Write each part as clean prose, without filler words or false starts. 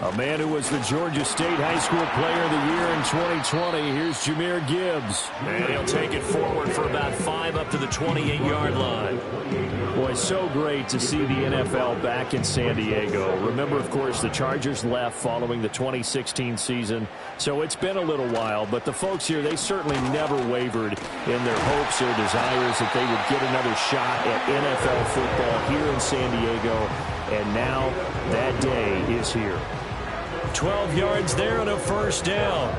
A man who was the Georgia State High School Player of the Year in 2020. Here's Jahmyr Gibbs. And he'll take it forward for about 5 up to the 28-yard line. Boy, so great to see the NFL back in San Diego. Remember, of course, the Chargers left following the 2016 season, so it's been a little while. But the folks here, they certainly never wavered in their hopes or desires that they would get another shot at NFL football here in San Diego. And now that day is here. 12 yards there and a first down.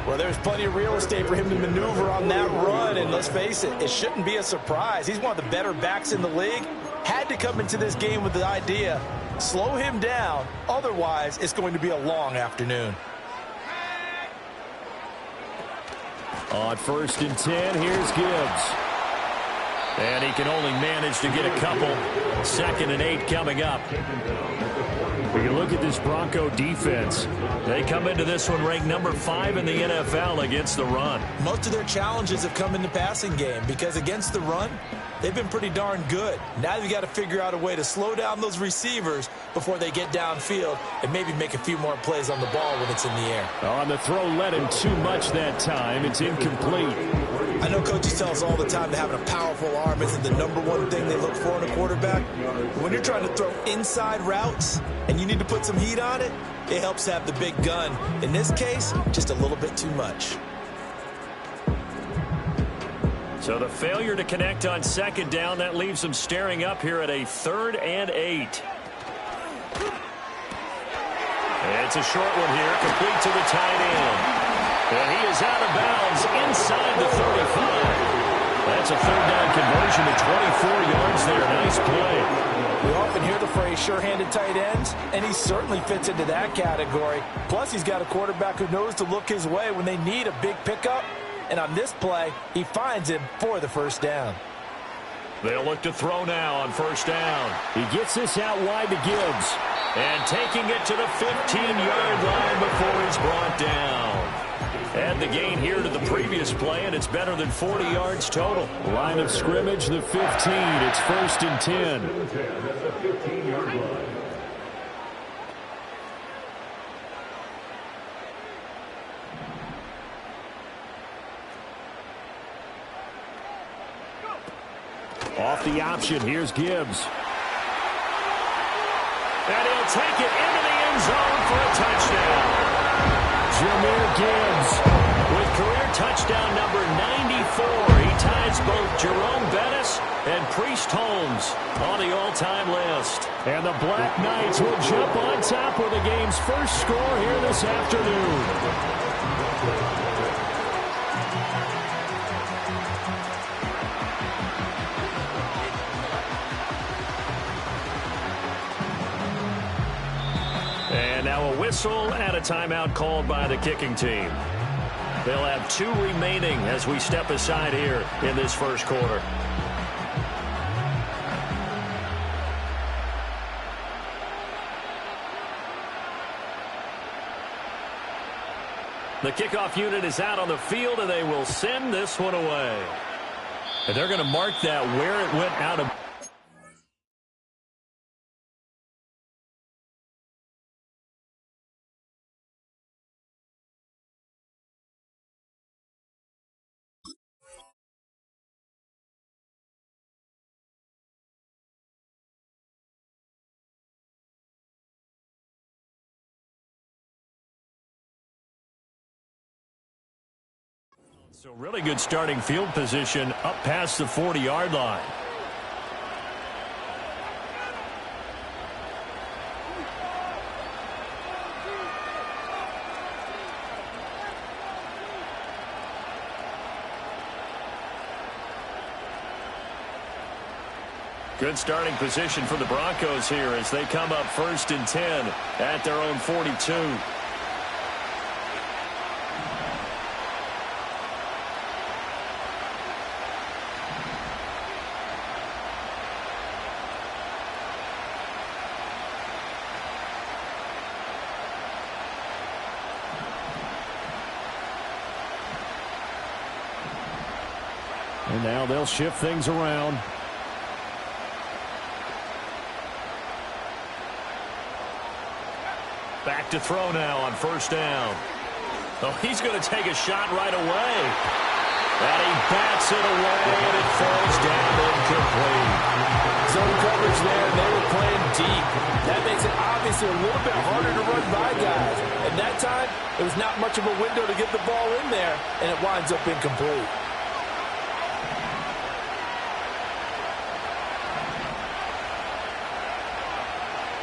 Well, there's plenty of real estate for him to maneuver on that run, and let's face it, it shouldn't be a surprise. He's one of the better backs in the league. Had to come into this game with the idea, slow him down, otherwise it's going to be a long afternoon. On 1st and 10, here's Gibbs. And he can only manage to get a couple. 2nd and 8 coming up. We can look at this Bronco defense. They come into this one ranked number 5 in the NFL against the run. Most of their challenges have come in the passing game because against the run, they've been pretty darn good. Now you've got to figure out a way to slow down those receivers before they get downfield and maybe make a few more plays on the ball when it's in the air. On the throw led him too much that time. It's incomplete. I know coaches tell us all the time that having a powerful arm isn't the #1 thing they look for in a quarterback. But when you're trying to throw inside routes and you need to put some heat on it, it helps have the big gun. In this case, just a little bit too much. So the failure to connect on 2nd down, that leaves them staring up here at a 3rd and 8. It's a short one here, complete to the tight end. And he is out of bounds inside the 35. That's a 3rd down conversion to 24 yards there. Nice play. We often hear the phrase sure-handed tight ends, and he certainly fits into that category. Plus, he's got a quarterback who knows to look his way when they need a big pickup. And on this play, he finds him for the 1st down. They'll look to throw now on 1st down. He gets this out wide to Gibbs. And taking it to the 15-yard line before he's brought down. Add the gain here to the previous play, and it's better than 40 yards total. Line of scrimmage, the 15. It's 1st and 10. Off the option, here's Gibbs. And he'll take it into the end zone for a touchdown. Jahmyr Gibbs with career touchdown number 94. He ties both Jerome Bettis and Priest Holmes on the all-time list. And the Black Knights will jump on top with the game's first score here this afternoon. And now a whistle and a timeout called by the kicking team. They'll have 2 remaining as we step aside here in this first quarter. The kickoff unit is out on the field, and they will send this one away. And they're going to mark that where it went out of. So really good starting field position up past the 40-yard line. Good starting position for the Broncos here as they come up 1st and 10 at their own 42. And now they'll shift things around. Back to throw now on first down. Oh, he's going to take a shot right away. And he bats it away, and it falls down incomplete. Zone coverage there, and they were playing deep. That makes it obviously a little bit harder to run by guys. And that time, there was not much of a window to get the ball in there, and it winds up incomplete.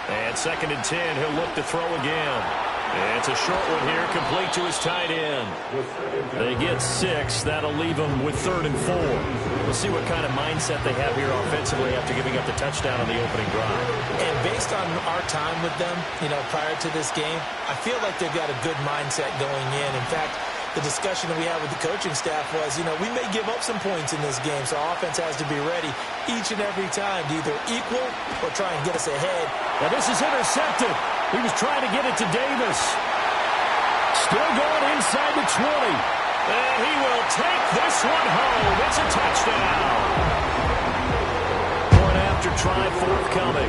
And 2nd and 10, he'll look to throw again. And it's a short one here, complete to his tight end. They get 6. That'll leave them with 3rd and 4. We'll see what kind of mindset they have here offensively after giving up the touchdown on the opening drive. And based on our time with them, prior to this game, I feel like they've got a good mindset going in. In fact, the discussion that we had with the coaching staff was, we may give up some points in this game, so our offense has to be ready each and every time to either equal or try and get us ahead. Now this is intercepted. He was trying to get it to Davis. Still going inside the 20. And he will take this one home. It's a touchdown. Point after try forthcoming.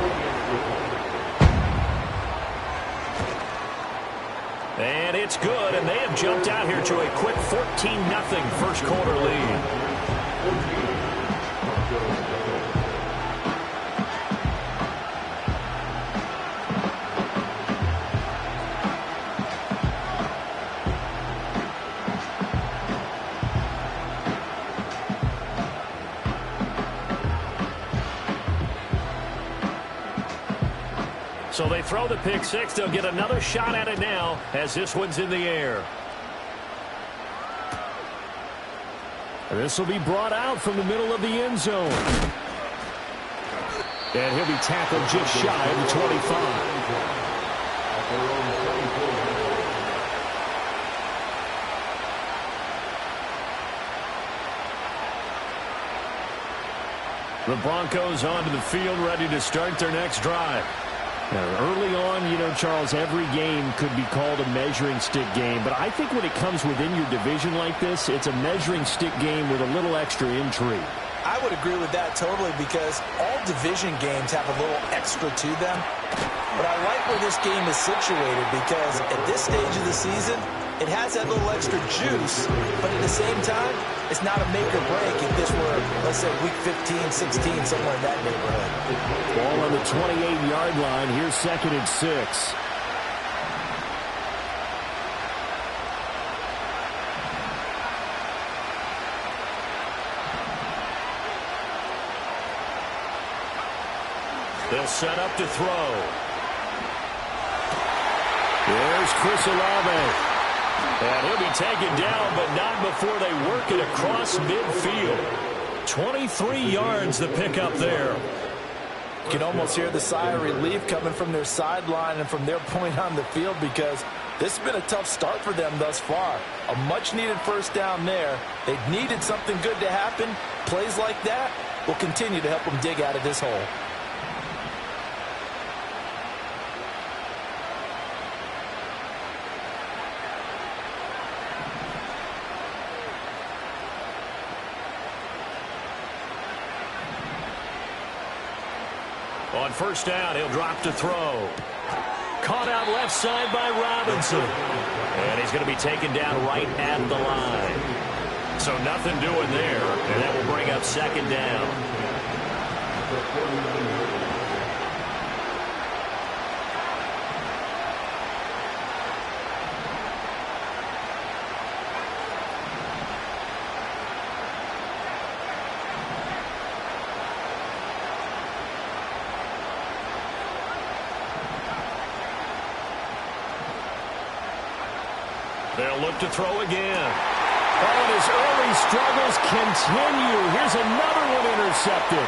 And it's good, and they have jumped out here to a quick 14-0 first quarter lead. So they throw the pick six. They'll get another shot at it now as this one's in the air. This will be brought out from the middle of the end zone. And he'll be tackled just shy of the 25. The Broncos onto the field, ready to start their next drive. Now, early on, Charles, every game could be called a measuring stick game. But I think when it comes within your division like this, it's a measuring stick game with a little extra intrigue. I would agree with that totally because all division games have a little extra to them. But I like where this game is situated because at this stage of the season, it has that little extra juice, but at the same time, it's not a make or break if this were, let's say, week 15, 16, somewhere in that neighborhood. Ball on the 28-yard line. Here's 2nd and 6. They'll set up to throw. There's Chris Olave. And he'll be taken down, but not before they work it across midfield. 23 yards the pickup there. You can almost hear the sigh of relief coming from their sideline and from their point on the field because this has been a tough start for them thus far. A much-needed first down there. They've needed something good to happen. Plays like that will continue to help them dig out of this hole. On first down, he'll drop to throw. Caught out left side by Robinson. And he's going to be taken down right at the line. So nothing doing there. And that will bring up 2nd down. They'll look to throw again. Oh, and his early struggles continue. Here's another one intercepted.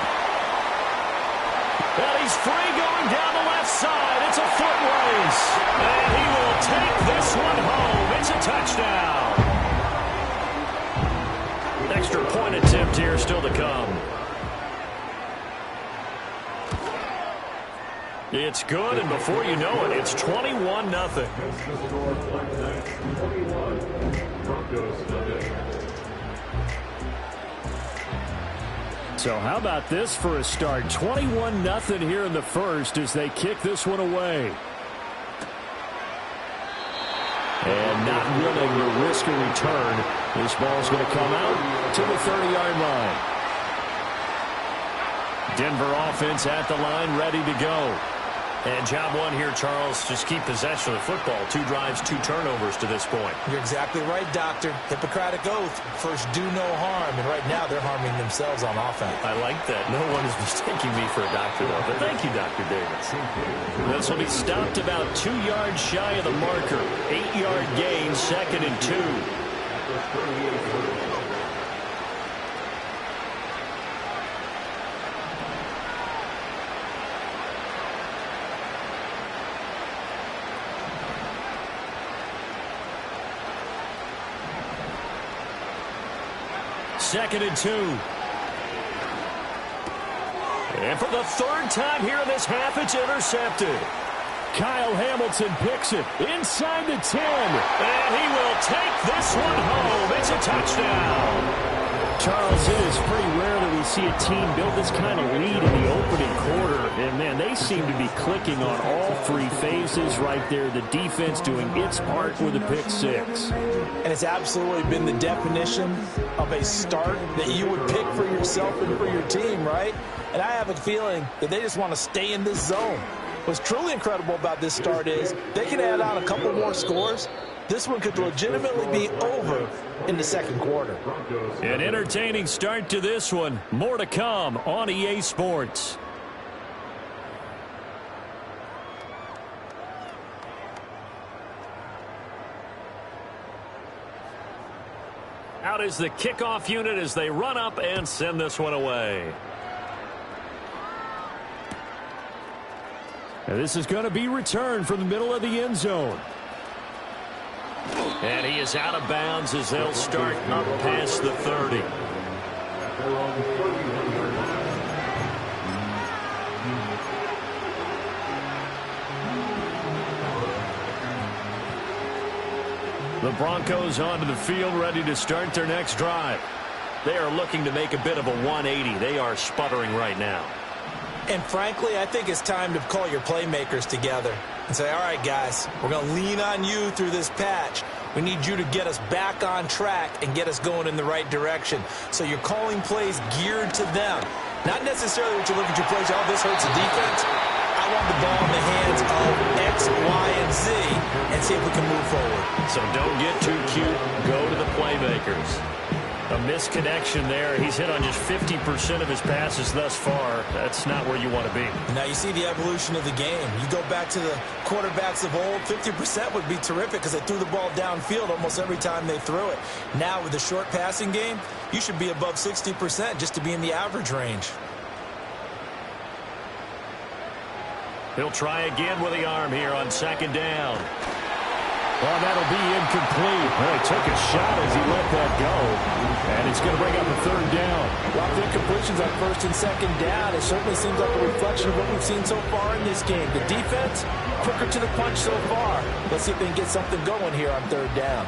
And he's free going down the left side. It's a foot race. And he will take this one home. It's a touchdown. Extra point attempt here still to come. It's good, and before you know it, it's 21-0. So how about this for a start? 21-0 here in the first as they kick this one away. And not willing to risk a return. This ball's going to come out to the 30-yard line. Denver offense at the line, ready to go. And job one here, Charles, just keep possession of the football. 2 drives, 2 turnovers to this point. You're exactly right, Doctor. Hippocratic oath. First, do no harm. And right now, they're harming themselves on offense. I like that. No one is mistaking me for a doctor, though. But thank you, Dr. Davis. This will be stopped about 2 yards shy of the marker. 8-yard gain, 2nd and 2. Second and 2. And for the 3rd time here in this half, it's intercepted. Kyle Hamilton picks it inside the 10. And he will take this one home. It's a touchdown. Charles, it is pretty rare that we see a team build this kind of lead in the opening quarter. And, man, they seem to be clicking on all 3 phases right there. The defense doing its part with a pick 6. And it's absolutely been the definition of a start that you would pick for yourself and for your team, right? And I have a feeling that they just want to stay in this zone. What's truly incredible about this start is they can add on a couple more scores. This one could legitimately be over in the 2nd quarter. An entertaining start to this one. More to come on EA Sports. Out is the kickoff unit as they run up and send this one away. And this is going to be returned from the middle of the end zone. And he is out of bounds as they'll start up past the 30. The Broncos onto the field, ready to start their next drive. They are looking to make a bit of a 180. They are sputtering right now. And frankly, I think it's time to call your playmakers together and say, all right, guys, we're going to lean on you through this patch. We need you to get us back on track and get us going in the right direction. So you're calling plays geared to them. Not necessarily what you look at your plays, oh, this hurts the defense. I want the ball in the hands of X, Y, and Z and see if we can move forward. So don't get too cute. Go to the playmakers. A misconnection there. He's hit on just 50% of his passes thus far. That's not where you want to be. Now you see the evolution of the game. You go back to the quarterbacks of old, 50% would be terrific because they threw the ball downfield almost every time they threw it. Now with the short passing game, you should be above 60% just to be in the average range. He'll try again with the arm here on 2nd down. Well, that'll be incomplete. Well, he took a shot as he let that go. And it's going to bring up a 3rd down. Lots of incompletions on 1st and 2nd down. It certainly seems like a reflection of what we've seen so far in this game. The defense, quicker to the punch so far. Let's see if they can get something going here on 3rd down.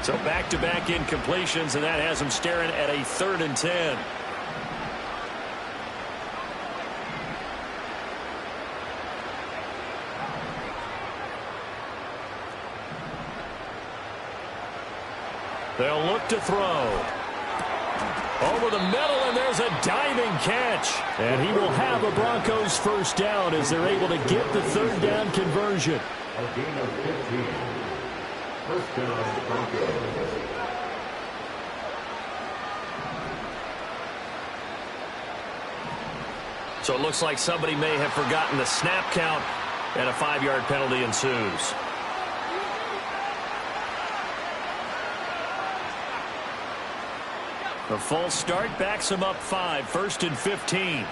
So back-to-back incompletions, and that has them staring at a 3rd and 10. They'll look to throw. Over the middle, and there's a diving catch. And he will have a Broncos 1st down as they're able to get the 3rd down conversion. A gain of 15. 1st down, Broncos. So it looks like somebody may have forgotten the snap count, and a 5-yard penalty ensues. The false start backs him up 5, 1st and 15.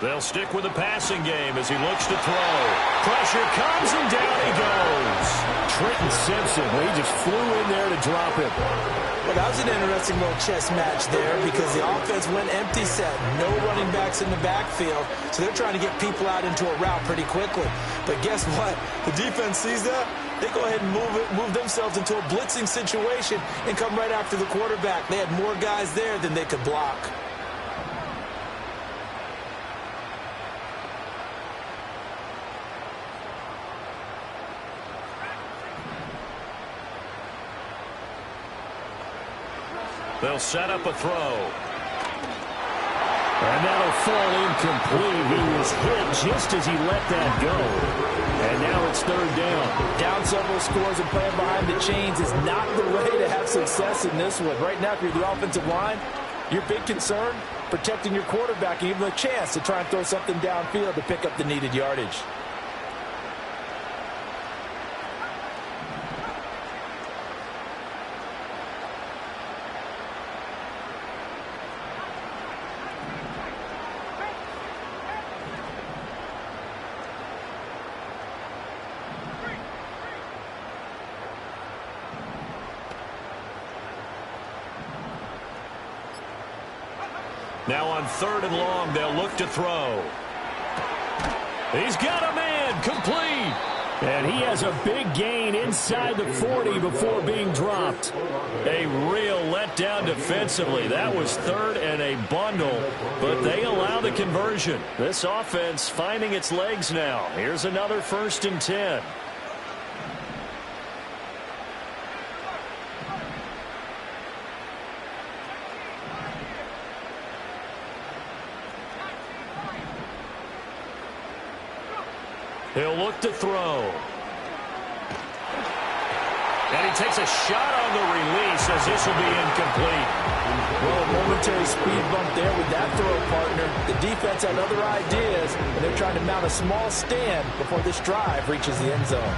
They'll stick with the passing game as he looks to throw. Pressure comes, and down he goes. Trenton Simpson, he just flew in there to drop it. Well, that was an interesting little chess match there because the offense went empty set. No running backs in the backfield, so they're trying to get people out into a route pretty quickly. But guess what? The defense sees that. They go ahead and move themselves into a blitzing situation and come right after the quarterback. They had more guys there than they could block. They'll set up a throw. And that'll fall incomplete. He was hit just as he let that go. And now it's third down. Down several scores and playing behind the chains is not the way to have success in this one. Right now, if you're the offensive line, your big concern, protecting your quarterback and giving him a chance to try and throw something downfield to pick up the needed yardage. Now on 3rd and long, they'll look to throw. He's got a man, complete. And he has a big gain inside the 40 before being dropped. A real letdown defensively. That was 3rd and a bundle, but they allow the conversion. This offense finding its legs now. Here's another 1st and 10. He'll look to throw. And he takes a shot on the release as this will be incomplete. Well, a momentary speed bump there with that throw, partner. The defense had other ideas, and they're trying to mount a small stand before this drive reaches the end zone.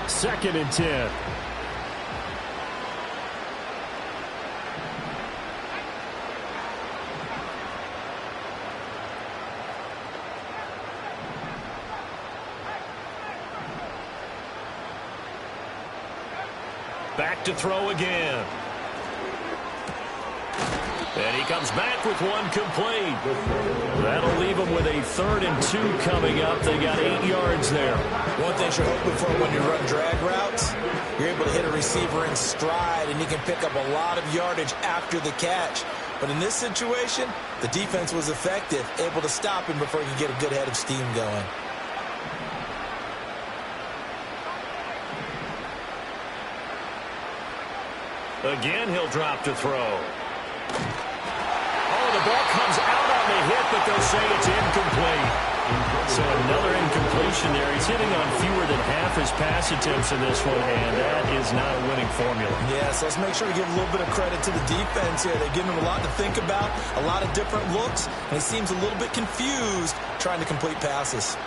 2nd and 10. Back to throw again. And he comes back with one complete. That'll leave him with a 3rd and 2 coming up. They got 8 yards there. One thing you're hoping for when you run drag routes, you're able to hit a receiver in stride, and you can pick up a lot of yardage after the catch. But in this situation, the defense was effective, able to stop him before he could get a good head of steam going. Again, he'll drop to throw. Oh, the ball comes out on the hit, but they'll say it's incomplete. So another incompletion there. He's hitting on fewer than half his pass attempts in this one, and that is not a winning formula. Yes, let's make sure to give a little bit of credit to the defense here. They're giving him a lot to think about, a lot of different looks, and he seems a little bit confused trying to complete passes.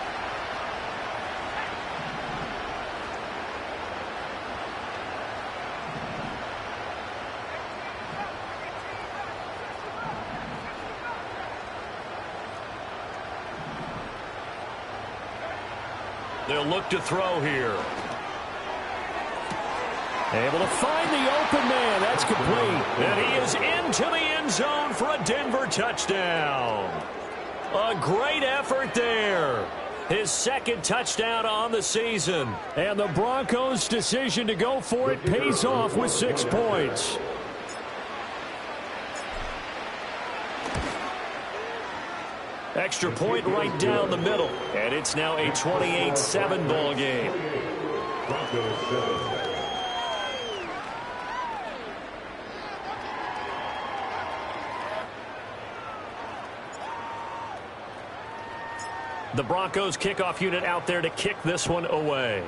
They'll look to throw here. Able to find the open man. That's complete. And he is into the end zone for a Denver touchdown. A great effort there. His 2nd touchdown on the season. And the Broncos' decision to go for it pays off with 6 points. Extra point right down the middle. And it's now a 28-7 ball game. Broncos 7. The Broncos kickoff unit out there to kick this one away.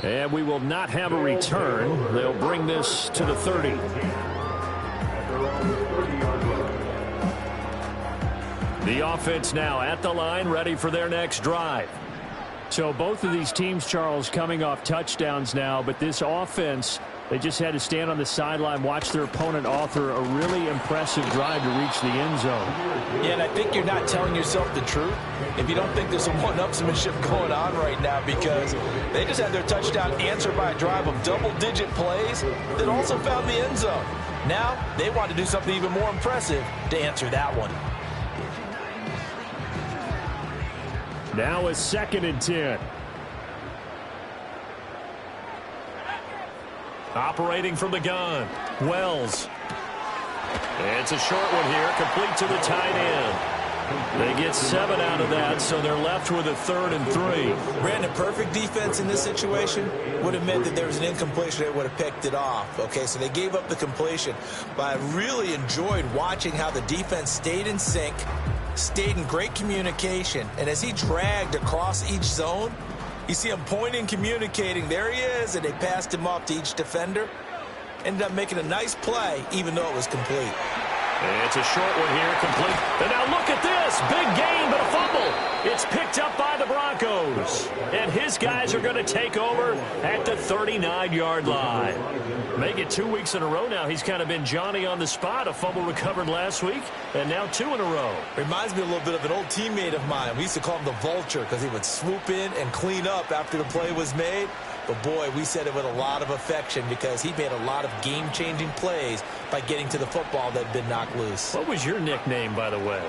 And we will not have a return. They'll bring this to the 30. The offense now at the line, ready for their next drive. So both of these teams, Charles, coming off touchdowns now, but this offense They just had to stand on the sideline, watch their opponent author a really impressive drive to reach the end zone. Yeah, and I think you're not telling yourself the truth if you don't think there's some one-upsmanship going on right now, because they just had their touchdown answered by a drive of double-digit plays that also found the end zone. Now they want to do something even more impressive to answer that one. Now a 2nd and 10. Operating from the gun, Wells. It's a short one here, complete to the tight end. They get 7 out of that, so they're left with a 3rd and 3. Brandon, perfect defense in this situation would have meant that there was an incompletion that would have picked it off. Okay, so they gave up the completion. But I really enjoyed watching how the defense stayed in sync, stayed in great communication, and as he dragged across each zone, you see him pointing, communicating. There he is, and they passed him off to each defender. Ended up making a nice play, even though it was complete. It's a short one here, complete. And now look at this. Big gain, but a fumble. It's picked up by the Broncos. And his guys are going to take over at the 39-yard line. Make it 2 weeks in a row now. He's kind of been Johnny on the spot. A fumble recovered last week, and now 2 in a row. Reminds me a little bit of an old teammate of mine. We used to call him the Vulture because he would swoop in and clean up after the play was made. But, boy, we said it with a lot of affection because he made a lot of game-changing plays by getting to the football that had been knocked loose. What was your nickname, by the way?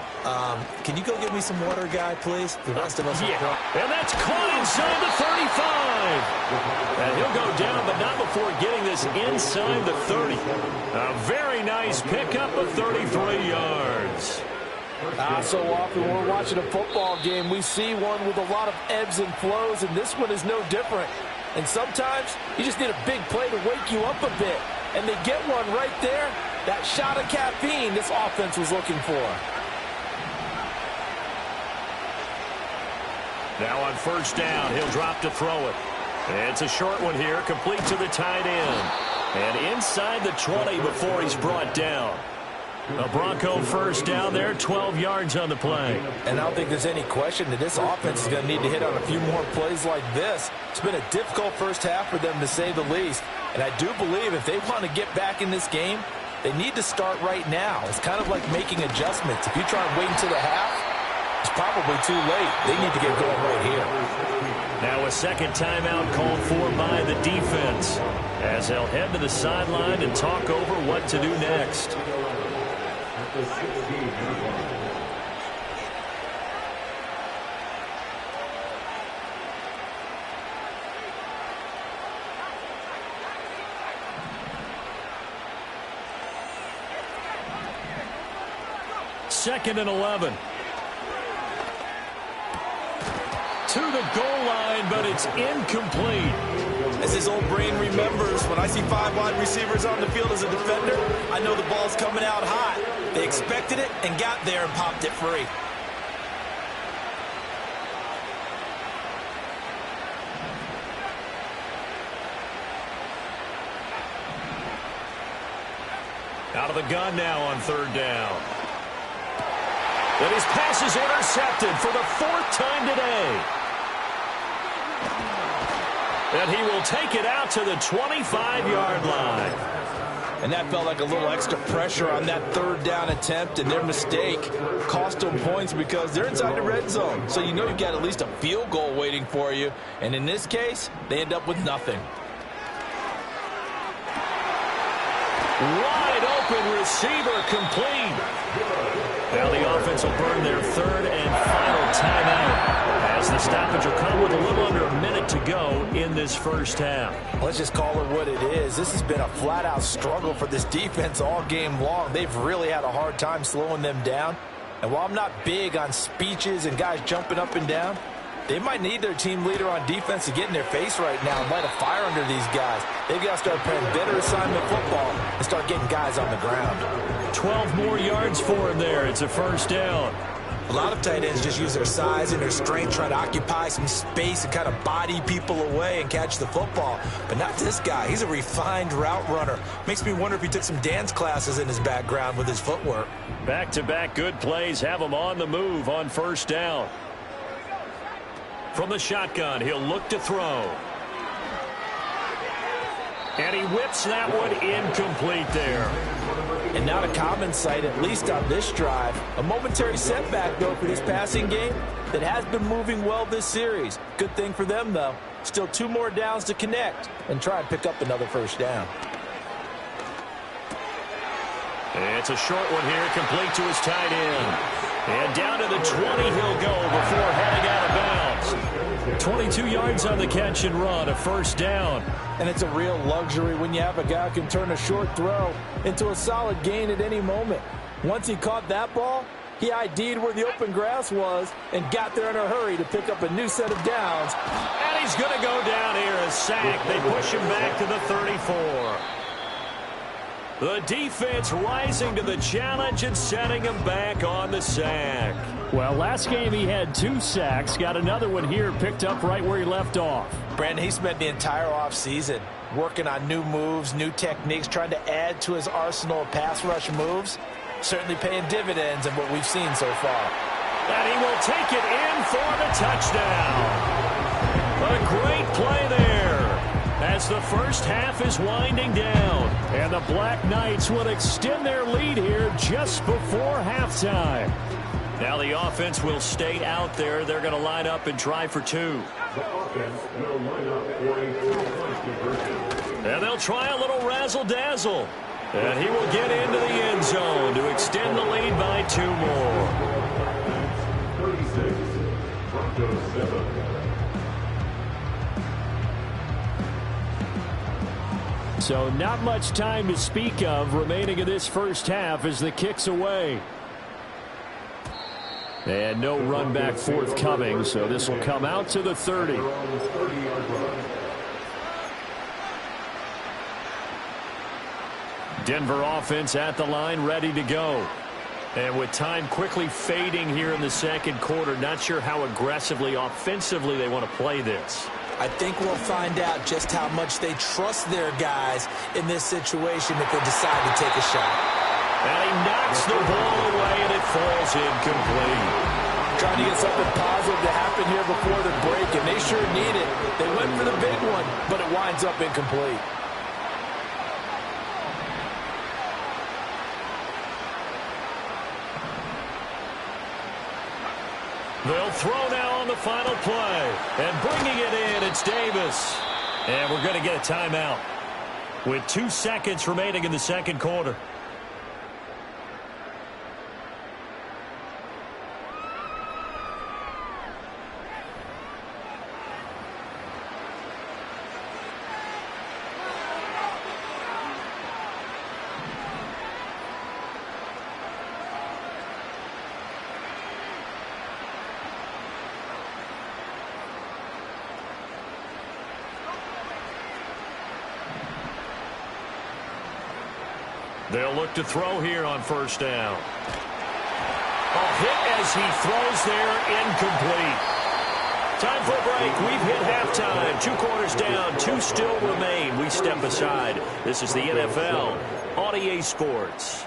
Can you go get me some water, guy, please? The rest of us And that's caught inside the 35. And he'll go down, but not before getting this inside the 30. A very nice pickup of 33 yards. So often when we're watching a football game, we see one with a lot of ebbs and flows, and this one is no different. And sometimes you just need a big play to wake you up a bit. And they get one right there. That shot of caffeine this offense was looking for. Now on 1st down, he'll drop to throw it. It's a short one here, complete to the tight end. And inside the 20 before he's brought down. A Bronco 1st down there, 12 yards on the play. And I don't think there's any question that this offense is going to need to hit on a few more plays like this. It's been a difficult first half for them, to say the least. And I do believe if they want to get back in this game, they need to start right now. It's kind of like making adjustments. If you try and wait until the half, it's probably too late. They need to get going right here. Now a 2nd timeout called for by the defense, as they'll head to the sideline and talk over what to do next. The 16-yard line. Second and 11. To the goal line, but it's incomplete. As his old brain remembers, when I see 5 wide receivers on the field as a defender, I know the ball's coming out hot. They expected it and got there and popped it free. Out of the gun now on 3rd down. And his pass is intercepted for the 4th time today. And he will take it out to the 25-yard line. And that felt like a little extra pressure on that 3rd down attempt, and their mistake cost them points because they're inside the red zone. So you know you've got at least a field goal waiting for you. And in this case, they end up with nothing. Wide open receiver, complete. Now the offense will burn their 3rd and final timeout, as the stoppage will come with a little under a minute to go in this first half. Let's just call it what it is. This has been a flat-out struggle for this defense all game long. They've really had a hard time slowing them down. And while I'm not big on speeches and guys jumping up and down, they might need their team leader on defense to get in their face right now and light a fire under these guys. They've got to start playing better assignment football and start getting guys on the ground. 12 more yards for him there. It's a 1st down. A lot of tight ends just use their size and their strength, try to occupy some space and kind of body people away and catch the football. But not this guy. He's a refined route runner. Makes me wonder if he took some dance classes in his background with his footwork. Back-to-back good plays have him on the move on 1st down. From the shotgun, he'll look to throw. And he whips that one incomplete there. And not a common sight, at least on this drive. A momentary setback, though, for this passing game that has been moving well this series. Good thing for them, though. Still 2 more downs to connect and try and pick up another first down. It's a short one here, complete to his tight end. And down to the 20 he'll go before heading out of bounds. 22 yards on the catch and run, a first down. And it's a real luxury when you have a guy who can turn a short throw into a solid gain at any moment. Once he caught that ball, he ID'd where the open grass was and got there in a hurry to pick up a new set of downs. And he's going to go down here, a sack. They push him back to the 34. The defense rising to the challenge and setting him back on the sack. Well, last game he had 2 sacks. Got another one here picked up right where he left off. Brandon, he spent the entire offseason working on new moves, new techniques, trying to add to his arsenal of pass rush moves. Certainly paying dividends in what we've seen so far. And he will take it in for the touchdown. A great play there as the first half is winding down. And the Black Knights will extend their lead here just before halftime. Now the offense will stay out there. They're going to line up and try for 2. The offense will line up for a 2-point conversion. And they'll try a little razzle-dazzle. And he will get into the end zone to extend the lead by 2 more. 36, Broncos 7. So not much time to speak of remaining in this first half as the kick's away. And no run back forthcoming, so this will come out to the 30. Denver offense at the line, ready to go. And with time quickly fading here in the second quarter, not sure how aggressively, offensively they want to play this. I think we'll find out just how much they trust their guys in this situation if they decide to take a shot. And he knocks the ball away, and it falls incomplete. Trying to get something positive to happen here before the break, and they sure need it. They went for the big one, but it winds up incomplete. They'll throw now on the final play. And bringing it in, it's Davis. And we're going to get a timeout with 2 seconds remaining in the second quarter. They'll look to throw here on first down. A hit as he throws there, incomplete. Time for a break. We've hit halftime. 2 quarters down, 2 still remain. We step aside. This is the NFL on EA Sports.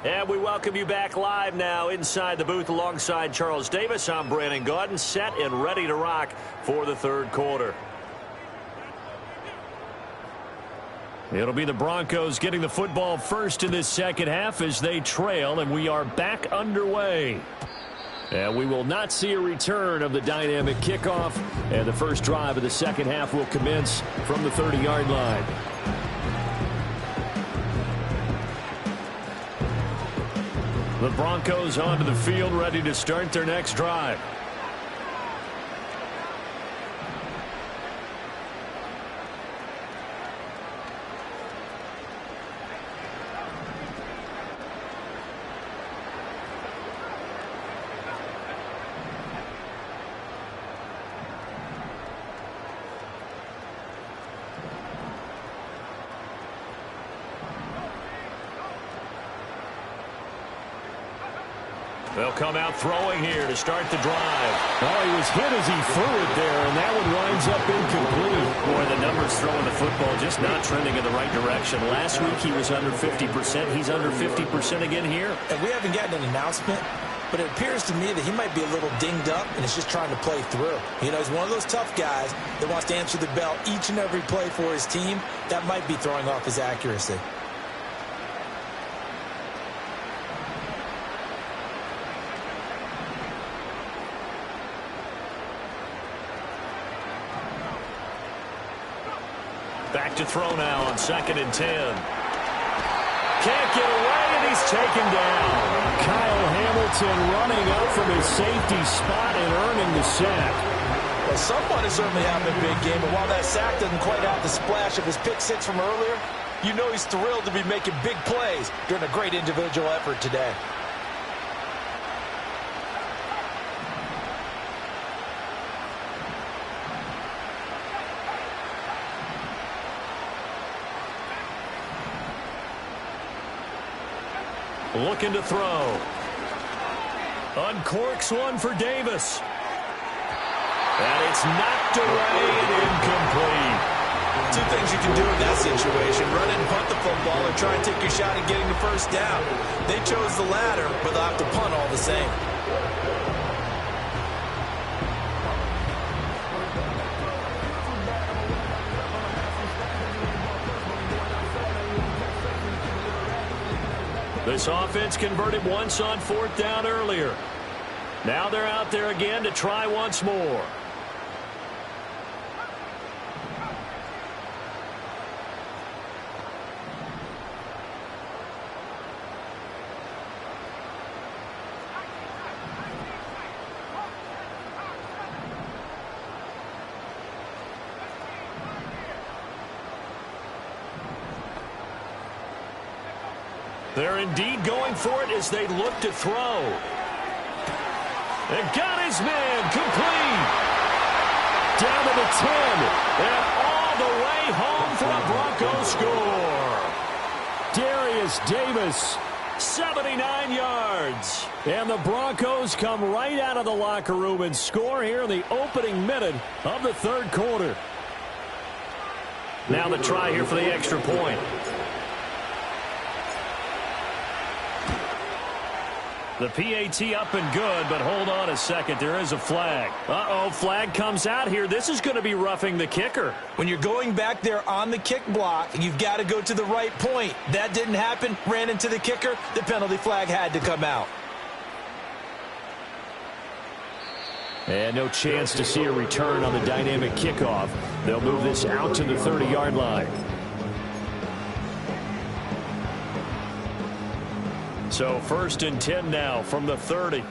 And we welcome you back live now inside the booth alongside Charles Davis. I'm Brandon Gaudin, set and ready to rock for the third quarter. It'll be the Broncos getting the football first in this second half as they trail, and we are back underway. And we will not see a return of the dynamic kickoff, and the first drive of the second half will commence from the 30-yard line. The Broncos onto the field, ready to start their next drive. They'll come out throwing here to start the drive. Oh, he was hit as he threw it there, and that one winds up incomplete. Boy, the numbers throwing the football just not trending in the right direction. Last week he was under 50%. He's under 50% again here. And we haven't gotten an announcement, but it appears to me that he might be a little dinged up and is just trying to play through. You know, he's one of those tough guys that wants to answer the bell each and every play for his team. That might be throwing off his accuracy. Back to throw now on 2nd and 10. Can't get away, and he's taken down. Kyle Hamilton running up from his safety spot and earning the sack. Well, someone is certainly having a big game, but while that sack doesn't quite have the splash of his pick six from earlier, you know he's thrilled to be making big plays during a great individual effort today. Looking to throw. Uncorks one for Davis. And it's knocked away and incomplete. Two things you can do in that situation: run it and punt the football, or try and take your shot at getting the first down. They chose the latter, but they'll have to punt all the same. This offense converted once on 4th down earlier. Now they're out there again to try once more. They're indeed going for it as they look to throw. And got his man complete. Down to the 10. And all the way home for a Broncos score. Darius Davis, 79 yards. and the Broncos come right out of the locker room and score here in the opening minute of the 3rd quarter. Now the try here for the extra point. The PAT up and good, but hold on a second. There is a flag. Uh-oh, flag comes out here. This is going to be roughing the kicker. When you're going back there on the kick block, you've got to go to the right point. That didn't happen. Ran into the kicker. The penalty flag had to come out. And no chance to see a return on the dynamic kickoff. They'll move this out to the 30-yard line. So 1st and 10 now from the 30.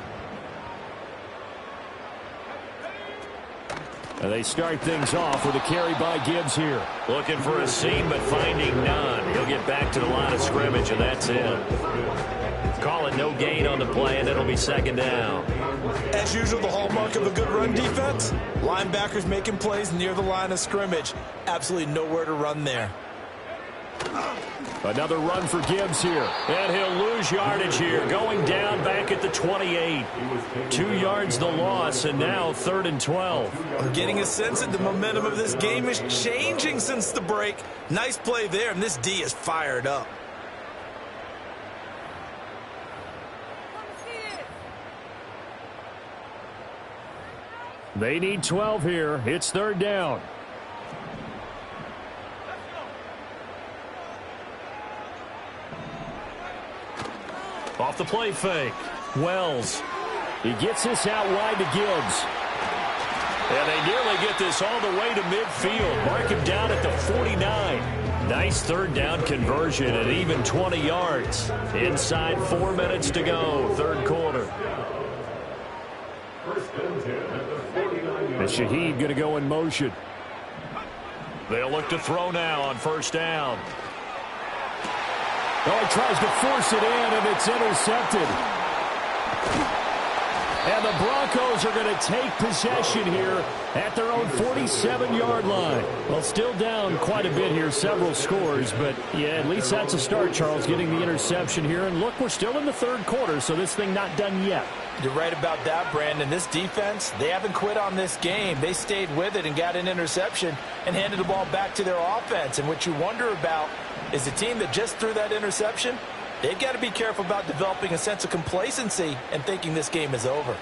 And they start things off with a carry by Gibbs here. Looking for a seam, but finding none. He'll get back to the line of scrimmage, and that's it. Call it no gain on the play, and it'll be 2nd down. As usual, the hallmark of a good run defense, linebackers making plays near the line of scrimmage. Absolutely nowhere to run there. Another run for Gibbs here. And he'll lose yardage here, going down back at the 28. 2 yards the loss, and now 3rd and 12. I'm getting a sense that the momentum of this game is changing since the break. Nice play there, and this D is fired up. They need 12 here. It's 3rd down. Off the play fake. Wells. He gets this out wide to Gibbs. And they nearly get this all the way to midfield. Mark him down at the 49. Nice 3rd down conversion at even 20 yards. Inside 4 minutes to go, 3rd quarter. And Shaheed going to go in motion. They'll look to throw now on 1st down. Oh, he tries to force it in, and it's intercepted. And the Broncos are going to take possession here at their own 47-yard line. Well, still down quite a bit here, several scores, but yeah, at least that's a start, Charles, getting the interception here. And look, we're still in the third quarter, so this thing not done yet. You're right about that, Brandon. This defense, they haven't quit on this game. They stayed with it and got an interception and handed the ball back to their offense. And what you wonder about is the team that just threw that interception, they've got to be careful about developing a sense of complacency and thinking this game is over.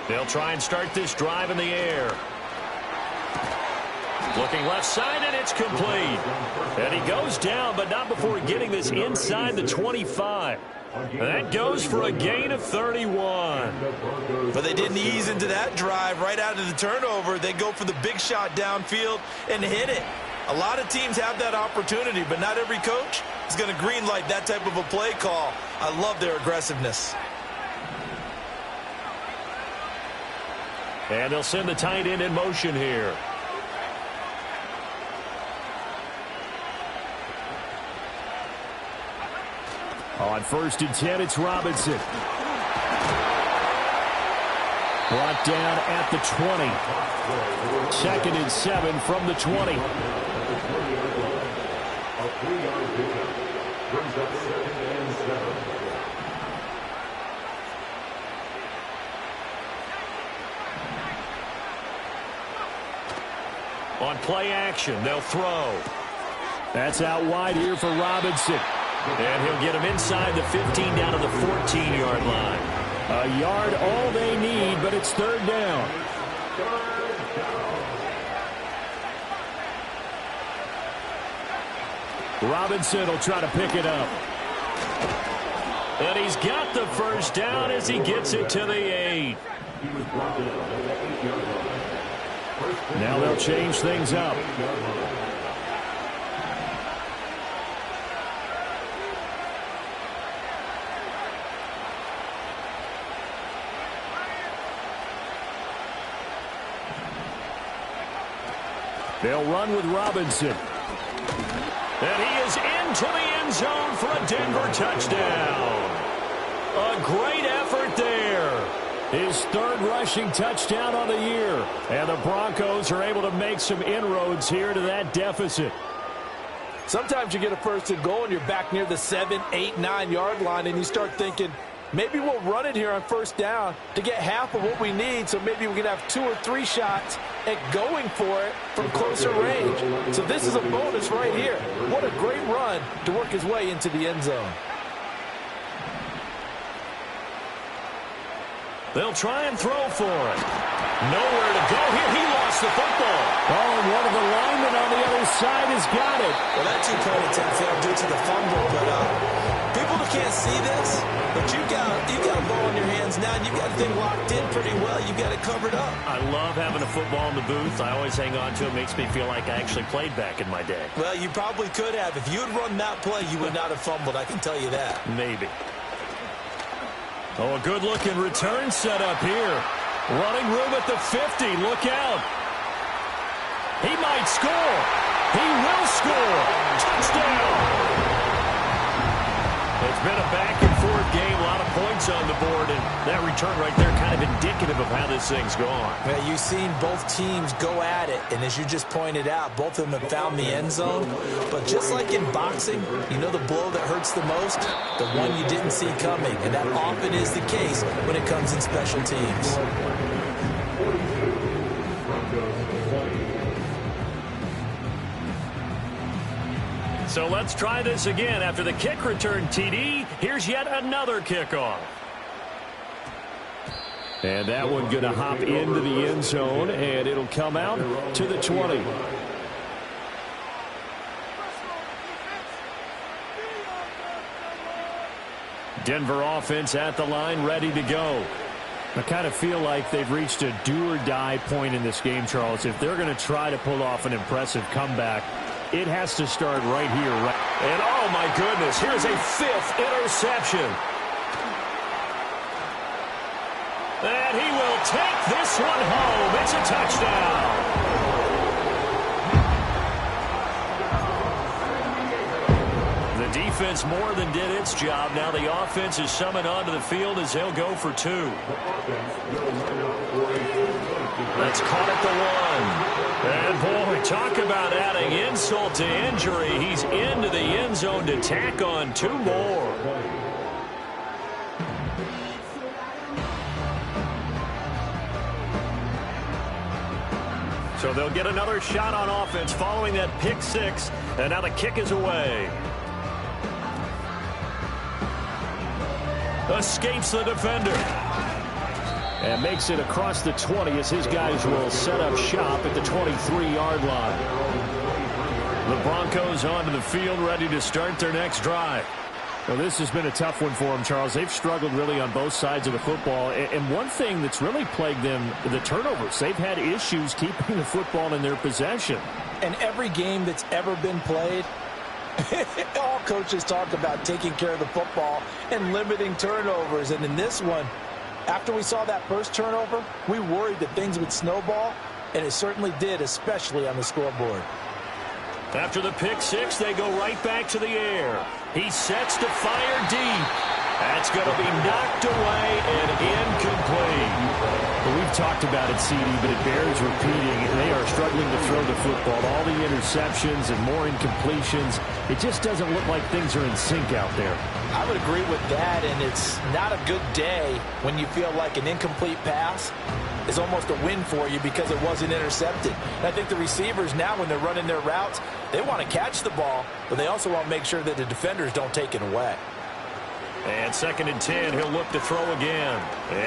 They'll try and start this drive in the air. Looking left side, and it's complete. And he goes down, but not before getting this inside the 25. And that goes for a gain of 31. But they didn't ease into that drive right out of the turnover. They go for the big shot downfield and hit it. A lot of teams have that opportunity, but not every coach is going to greenlight that type of a play call. I love their aggressiveness. And they'll send the tight end in motion here. On 1st and 10, it's Robinson. Brought down at the 20. 2nd and 7 from the 20. A 3-yard pickup brings up 2nd and 7. On play action, they'll throw. That's out wide here for Robinson. And he'll get him inside the 15 down to the 14-yard line. A yard all they need, but it's 3rd down. Robinson will try to pick it up. And he's got the 1st down as he gets it to the 8. Now they'll change things up. They'll run with Robinson. And he is into the end zone for a Denver touchdown. A great effort there. His 3rd rushing touchdown on the year. And the Broncos are able to make some inroads here to that deficit. Sometimes you get a 1st and goal and you're back near the 7, 8, 9-yard line and you start thinking, maybe we'll run it here on 1st down to get half of what we need, so maybe we can have 2 or 3 shots at going for it from closer range. So this is a bonus right here. What a great run to work his way into the end zone. They'll try and throw for it. Nowhere to go here. He lost the football. Oh, and one of the linemen on the other side has got it. Well, that 2-point attempt failed due to the fumble, but people that can't see this, but you've got a ball in your hands now, and you've got the thing locked in pretty well. You've got it covered up. I love having a football in the booth. I always hang on to it. Makes me feel like I actually played back in my day. Well, you probably could have. If you had run that play, you would not have fumbled. I can tell you that. Maybe. Oh, a good-looking return set up here. Running room at the 50. Look out. He might score. He will score. Touchdown. It's been a back-and-forth game. A lot of points on the board, and that return right there kind of indicative of how this thing's gone. Yeah, you've seen both teams go at it, and as you just pointed out, both of them have found the end zone. But just like in boxing, you know the blow that hurts the most? The one you didn't see coming, and that often is the case when it comes in special teams. So let's try this again. After the kick return TD, here's yet another kickoff. And that one going to hop into the end zone, and it'll come out to the 20. Denver offense at the line, ready to go. I kind of feel like they've reached a do-or-die point in this game, Charles. If they're going to try to pull off an impressive comeback, it has to start right here. And oh my goodness, here's a 5th interception. And he will take this one home. It's a touchdown. The defense more than did its job. Now the offense is summoned onto the field as they'll go for 2. That's caught at the 1. And boy, talk about adding insult to injury. He's into the end zone to tack on 2 more. So they'll get another shot on offense following that pick 6. And now the kick is away. Escapes the defender. And makes it across the 20 as his guys will set up shop at the 23-yard line. The Broncos onto the field, ready to start their next drive. Well, this has been a tough one for them, Charles. They've struggled really on both sides of the football. And one thing that's really plagued them, the turnovers. They've had issues keeping the football in their possession. And every game that's ever been played, all coaches talk about taking care of the football and limiting turnovers. And in this one, after we saw that first turnover, we worried that things would snowball, and it certainly did, especially on the scoreboard. After the pick 6, they go right back to the air. He sets to fire deep. That's going to be knocked away and incomplete. Well, we've talked about it, CD, but it bears repeating. They are struggling to throw the football. All the interceptions and more incompletions. It just doesn't look like things are in sync out there. I would agree with that, and it's not a good day when you feel like an incomplete pass is almost a win for you because it wasn't intercepted. And I think the receivers now, when they're running their routes, they want to catch the ball, but they also want to make sure that the defenders don't take it away. And 2nd and 10, he'll look to throw again.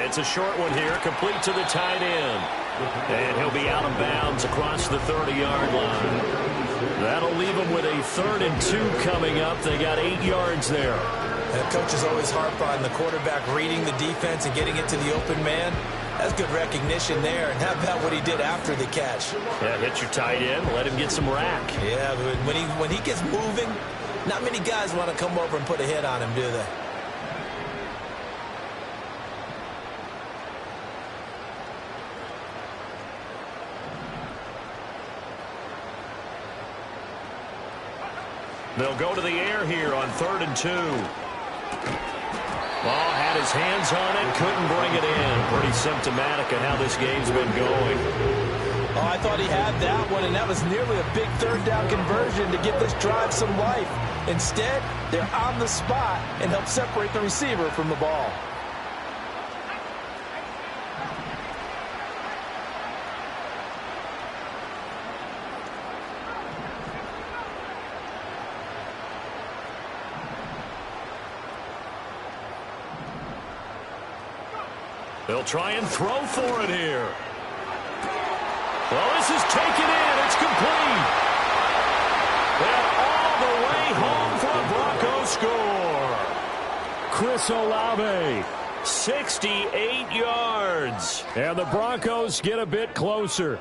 It's a short one here, complete to the tight end. And he'll be out of bounds across the 30-yard line. That'll leave him with a 3rd and 2 coming up. They got 8 yards there. And coaches always harp on the quarterback reading the defense and getting it to the open man. That's good recognition there. And how about what he did after the catch? Yeah, hit your tight end, let him get some rack. Yeah, but when he gets moving, not many guys want to come over and put a hit on him, do they? They'll go to the air here on 3rd and 2. Ball had his hands on it, couldn't bring it in. Pretty symptomatic of how this game's been going. Oh, I thought he had that one, and that was nearly a big 3rd down conversion to give this drive some life. Instead, they're on the spot and help separate the receiver from the ball. They'll try and throw for it here. Well, this is taken in. It's complete. And all the way home for a Broncos score. Chris Olave. 68 yards. And the Broncos get a bit closer.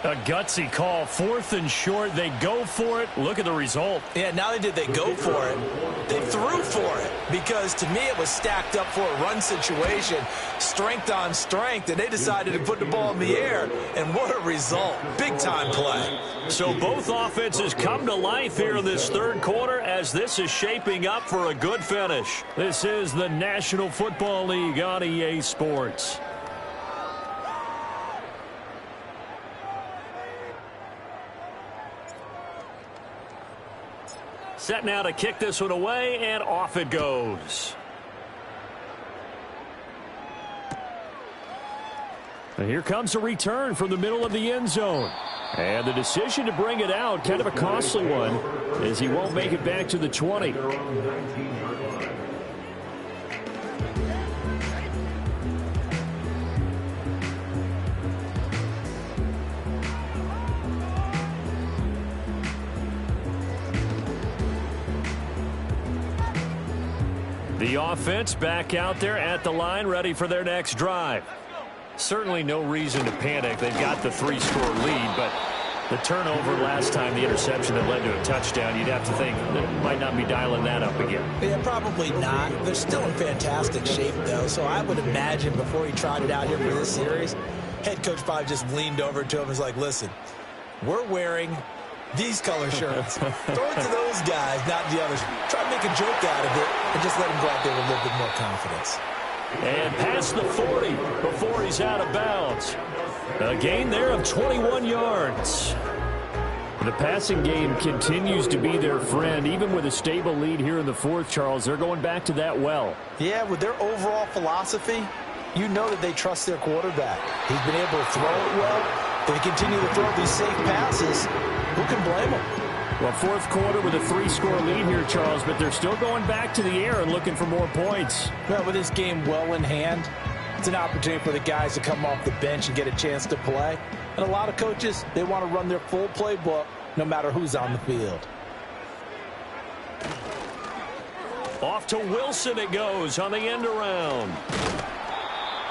A gutsy call, 4th and short. They go for it. Look at the result. Yeah, not only did they go for it, they threw for it. Because to me, it was stacked up for a run situation, strength on strength, and they decided to put the ball in the air. And what a result. Big-time play. So both offenses come to life here in this 3rd quarter as this is shaping up for a good finish. This is the National Football League on EA Sports. Set now to kick this one away, and off it goes. And here comes a return from the middle of the end zone. And the decision to bring it out, kind of a costly one, as he won't make it back to the 20. The offense back out there at the line, ready for their next drive. Certainly no reason to panic. They've got the 3-score lead, but the turnover last time, the interception that led to a touchdown, you'd have to think they might not be dialing that up again. Yeah, probably not. They're still in fantastic shape, though, so I would imagine before he trotted out here for this series, head coach probably just leaned over to him and was like, listen, we're wearing These color shirts. Throw it to those guys, not the others. Try to make a joke out of it and just let them go out there with a little bit more confidence. And past the 40 before he's out of bounds. A gain there of 21 yards. The passing game continues to be their friend. Even with a stable lead here in the fourth, Charles, they're going back to that well. Yeah, with their overall philosophy, you know that they trust their quarterback. He's been able to throw it well. They continue to throw these safe passes. Who can blame them? Well, fourth quarter with a 3-score lead here, Charles, but they're still going back to the air and looking for more points. Well, with this game well in hand, it's an opportunity for the guys to come off the bench and get a chance to play. And a lot of coaches, they want to run their full playbook no matter who's on the field. Off to Wilson it goes on the end around.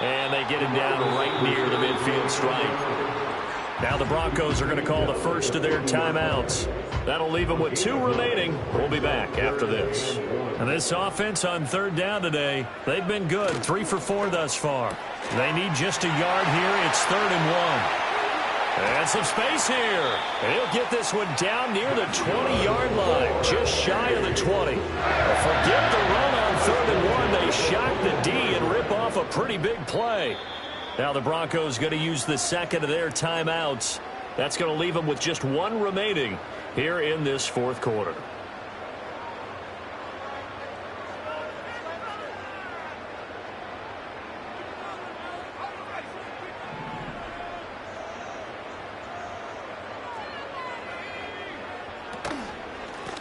And they get him down right near the midfield stripe. Now the Broncos are going to call the first of their timeouts. That'll leave them with 2 remaining. We'll be back after this. And this offense on third down today, they've been good. 3 for 4 thus far. They need just a yard here. It's 3rd and 1. And some space here. And he'll get this one down near the 20-yard line, just shy of the 20. Forget the run on 3rd and 1. They shock the D and rip off a pretty big play. Now the Broncos going to use the second of their timeouts. That's going to leave them with just 1 remaining here in this fourth quarter.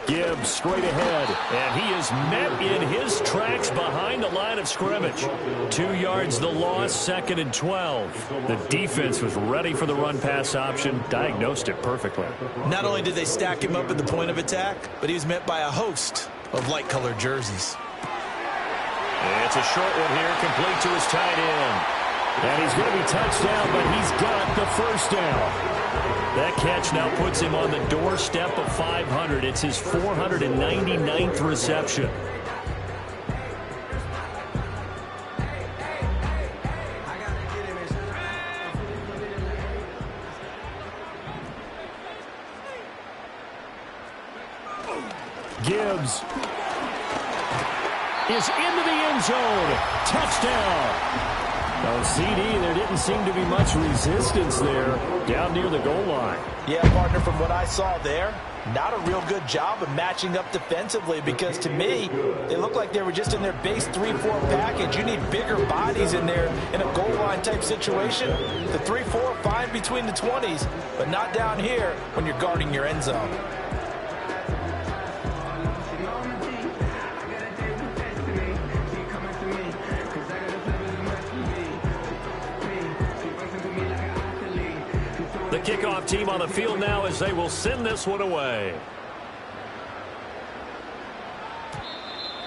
Gibbs straight ahead, and he is met in his tracks behind the line of scrimmage. 2 yards the loss, 2nd and 12. The defense was ready for the run-pass option, diagnosed it perfectly. Not only did they stack him up at the point of attack, but he was met by a host of light-colored jerseys. It's a short one here, complete to his tight end. And he's going to be touched down, but he's got the first down. That catch now puts him on the doorstep of 500. It's his 499th reception. Gibbs is into the end zone. Touchdown. Oh, CD, there didn't seem to be much resistance there down near the goal line. Yeah, partner, from what I saw there, not a real good job of matching up defensively because to me, they look like they were just in their base 3-4 package. You need bigger bodies in there in a goal line type situation. The 3-4, fine between the 20s, but not down here when you're guarding your end zone. The kickoff team on the field now as they will send this one away.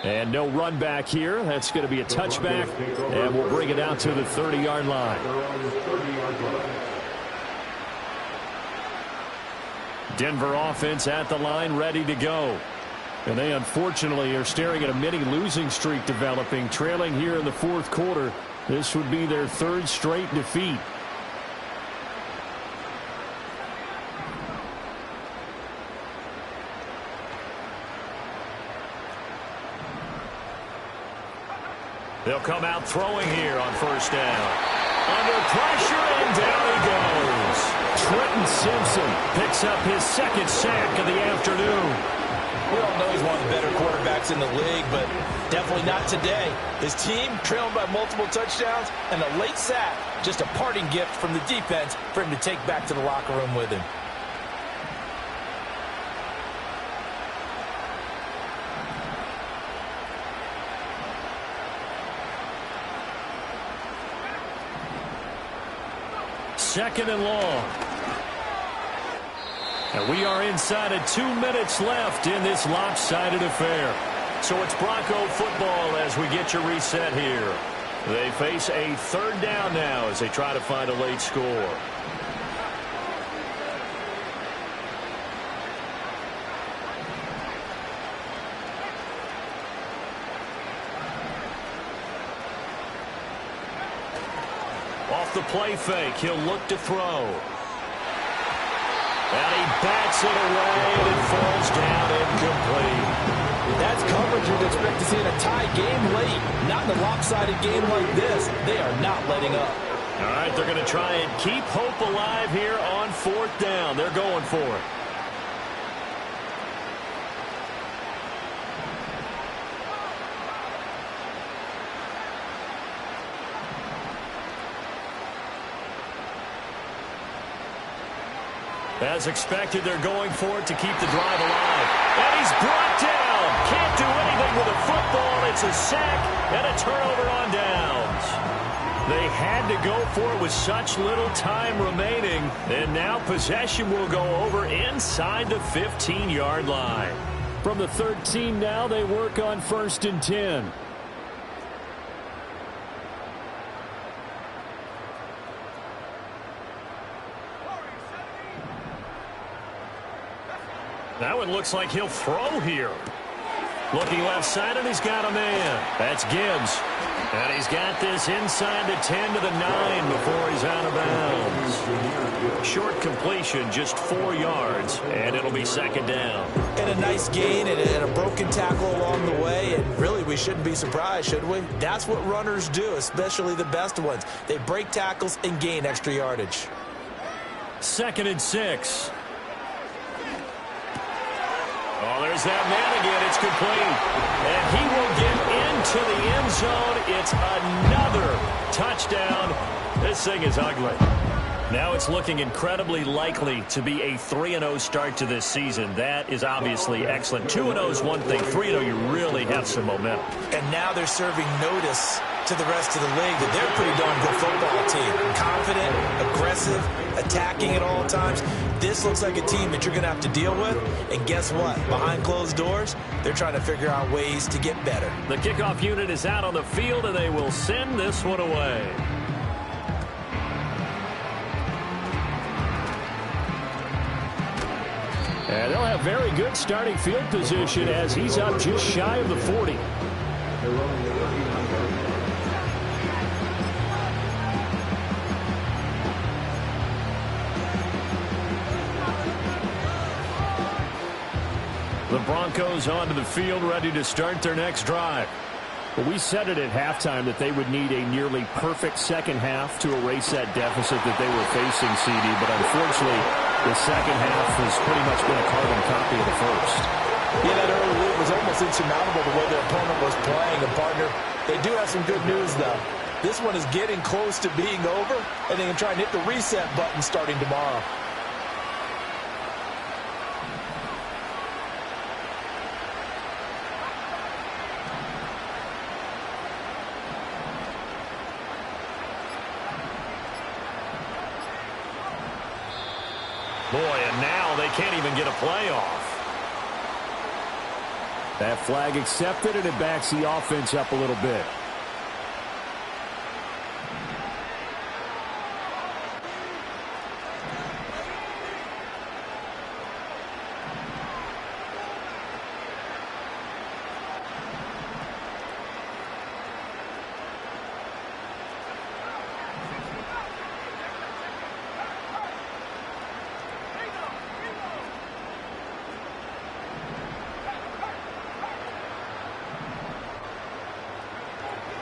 And no run back here. That's going to be a touchback, and we'll bring it out to the 30-yard line. Denver offense at the line, ready to go. And they unfortunately are staring at a mini losing streak developing, trailing here in the fourth quarter. This would be their 3rd straight defeat. They'll come out throwing here on first down. Under pressure, and down he goes. Trenton Simpson picks up his 2nd sack of the afternoon. We all know he's one of the better quarterbacks in the league, but definitely not today. His team trailing by multiple touchdowns, and a late sack, just a parting gift from the defense for him to take back to the locker room with him. Second and long. And we are inside of 2 minutes left in this lopsided affair. So it's Bronco football as we get your reset here. They face a 3rd down now as they try to find a late score. Off the play fake, he'll look to throw. And he bats it away, and it falls down incomplete. That's coverage you'd expect to see in a tie game late. Not in a lopsided game like this. They are not letting up. All right, they're going to try and keep hope alive here on 4th down. They're going for it. As expected, they're going for it to keep the drive alive. And he's brought down. Can't do anything with a football. It's a sack and a turnover on downs. They had to go for it with such little time remaining. And now possession will go over inside the 15-yard line. From the 13 now, they work on 1st and 10. That one looks like he'll throw here. Looking left side, and he's got a man. That's Gibbs. And he's got this inside the 10 to the 9 before he's out of bounds. Short completion, just 4 yards, and it'll be 2nd down. And a nice gain and a broken tackle along the way, and really we shouldn't be surprised, should we? That's what runners do, especially the best ones. They break tackles and gain extra yardage. 2nd and 6. Oh, there's that man again. It's complete. And he will get into the end zone. It's another touchdown. This thing is ugly. Now it's looking incredibly likely to be a 3-0 start to this season. That is obviously excellent. 2-0 is one thing. 3-0, you really have some momentum. And now they're serving notice to the rest of the league that they're a pretty darn good football team. Confident, aggressive, attacking at all times. This looks like a team that you're going to have to deal with. And guess what? Behind closed doors, they're trying to figure out ways to get better. The kickoff unit is out on the field, and they will send this one away. And they'll have very good starting field position as he's up just shy of the 40. The Broncos onto the field, ready to start their next drive. Well, we said it at halftime that they would need a nearly perfect second half to erase that deficit that they were facing, CD. But unfortunately, the second half has pretty much been a carbon copy of the first. Yeah, that early lead was almost insurmountable the way their opponent was playing. And, partner, they do have some good news, though. This one is getting close to being over, and they can try and hit the reset button starting tomorrow. Boy, and now they can't even get a playoff. That flag accepted, and it backs the offense up a little bit.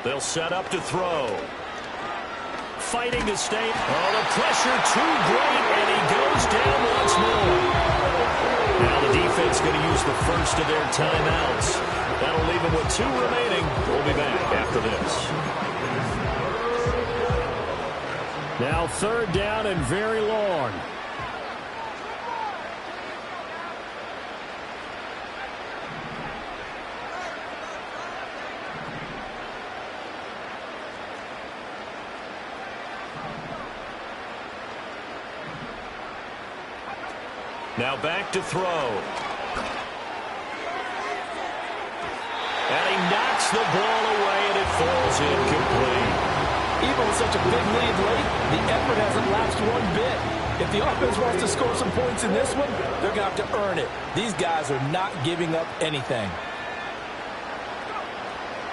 They'll set up to throw. Fighting to stay. Oh, the pressure too great, and he goes down once more. Now the defense going to use the first of their timeouts. That'll leave them with 2 remaining. We'll be back after this. Now 3rd down and very long. Now back to throw. And he knocks the ball away, and it falls incomplete. Even with such a big lead late, the effort hasn't lapsed one bit. If the offense wants to score some points in this one, they're going to have to earn it. These guys are not giving up anything.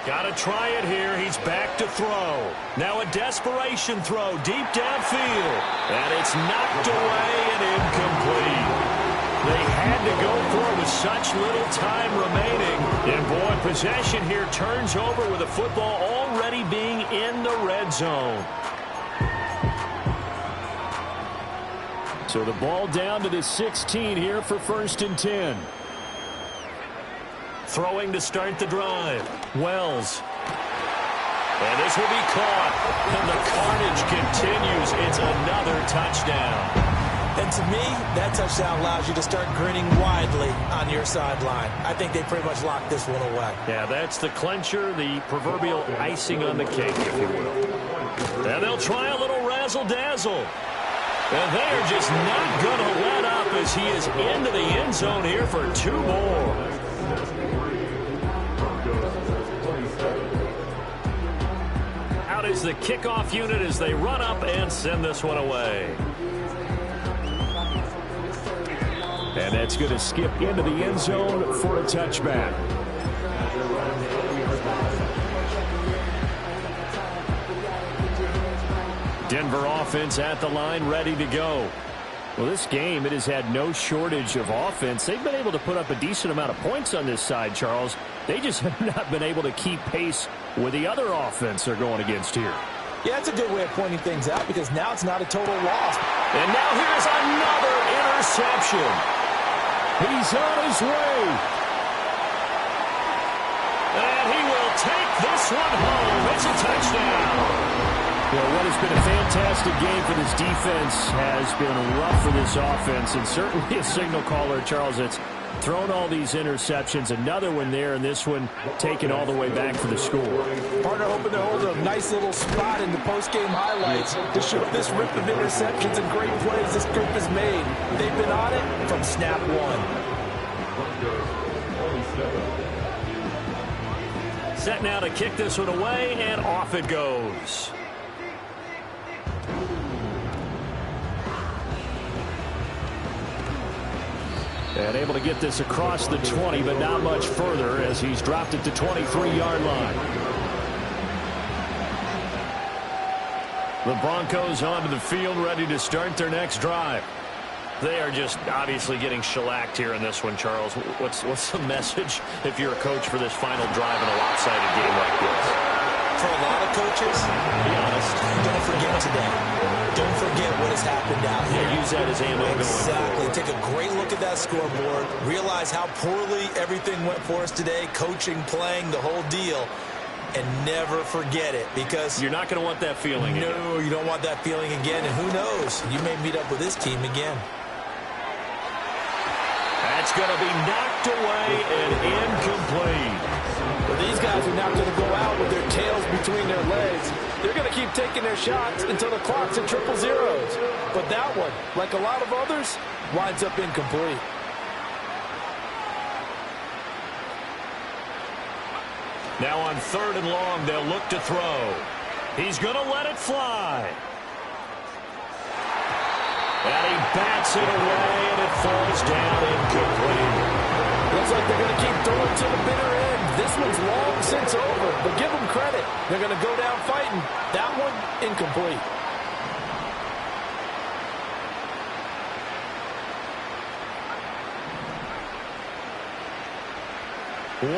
Got to try it here. He's back to throw. Now a desperation throw deep downfield. And it's knocked away and incomplete. They had to go for it with such little time remaining. And, boy, possession here turns over with the football already being in the red zone. So the ball down to the 16 here for 1st and 10. Throwing to start the drive. Wells. And this will be caught. And the carnage continues. It's another touchdown. And to me, that touchdown allows you to start grinning widely on your sideline. I think they pretty much locked this one away. Yeah, that's the clincher, the proverbial icing on the cake, if you will. And they'll try a little razzle-dazzle. And they're just not going to let up as he is into the end zone here for 2 more. Out is the kickoff unit as they run up and send this one away. And that's going to skip into the end zone for a touchback. Denver offense at the line, ready to go. Well, this game, it has had no shortage of offense. They've been able to put up a decent amount of points on this side, Charles. They just have not been able to keep pace with the other offense they're going against here. Yeah, that's a good way of pointing things out because now it's not a total loss. And now here's another interception. He's on his way. And he will take this one home. It's a touchdown. Well, what has been a fantastic game for this defense has been rough for this offense, and certainly a signal caller, Charles, that's thrown all these interceptions. Another one there, and this one taken all the way back for the score. Partner hoping to hold a nice little spot in the post-game highlights to show this rip of interceptions and great plays this group has made. They've been on it from snap one. Set now to kick this one away, and off it goes. And able to get this across the 20, but not much further as he's dropped it to 23-yard line. The Broncos onto the field, ready to start their next drive. They are just obviously getting shellacked here in this one, Charles. What's the message if you're a coach for this final drive in a lopsided game like this? For a lot of coaches, Be honest. don't forget today. Don't forget what has happened out here. Yeah, use that as ammo going Exactly. forward. Take a great look at that scoreboard. Realize how poorly everything went for us today. Coaching, playing, the whole deal. And never forget it because You're not going to want that feeling again. no, you don't want that feeling again. And who knows? You may meet up with this team again. That's going to be knocked away and incomplete. Well, these guys are now going to go out with their tails between their legs. They're going to keep taking their shots until the clock's at 000. But that one, like a lot of others, winds up incomplete. Now on 3rd and long, they'll look to throw. He's going to let it fly. And he bats it away, and it falls down incomplete. Looks like they're going to keep throwing to the bitter end. This one's long since over, but give them credit. They're going to go down fighting. That one, incomplete.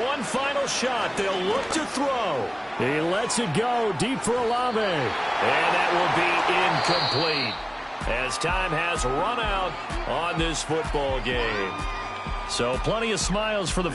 One final shot. They'll look to throw. He lets it go deep for Olave. And that will be incomplete as time has run out on this football game. So plenty of smiles for the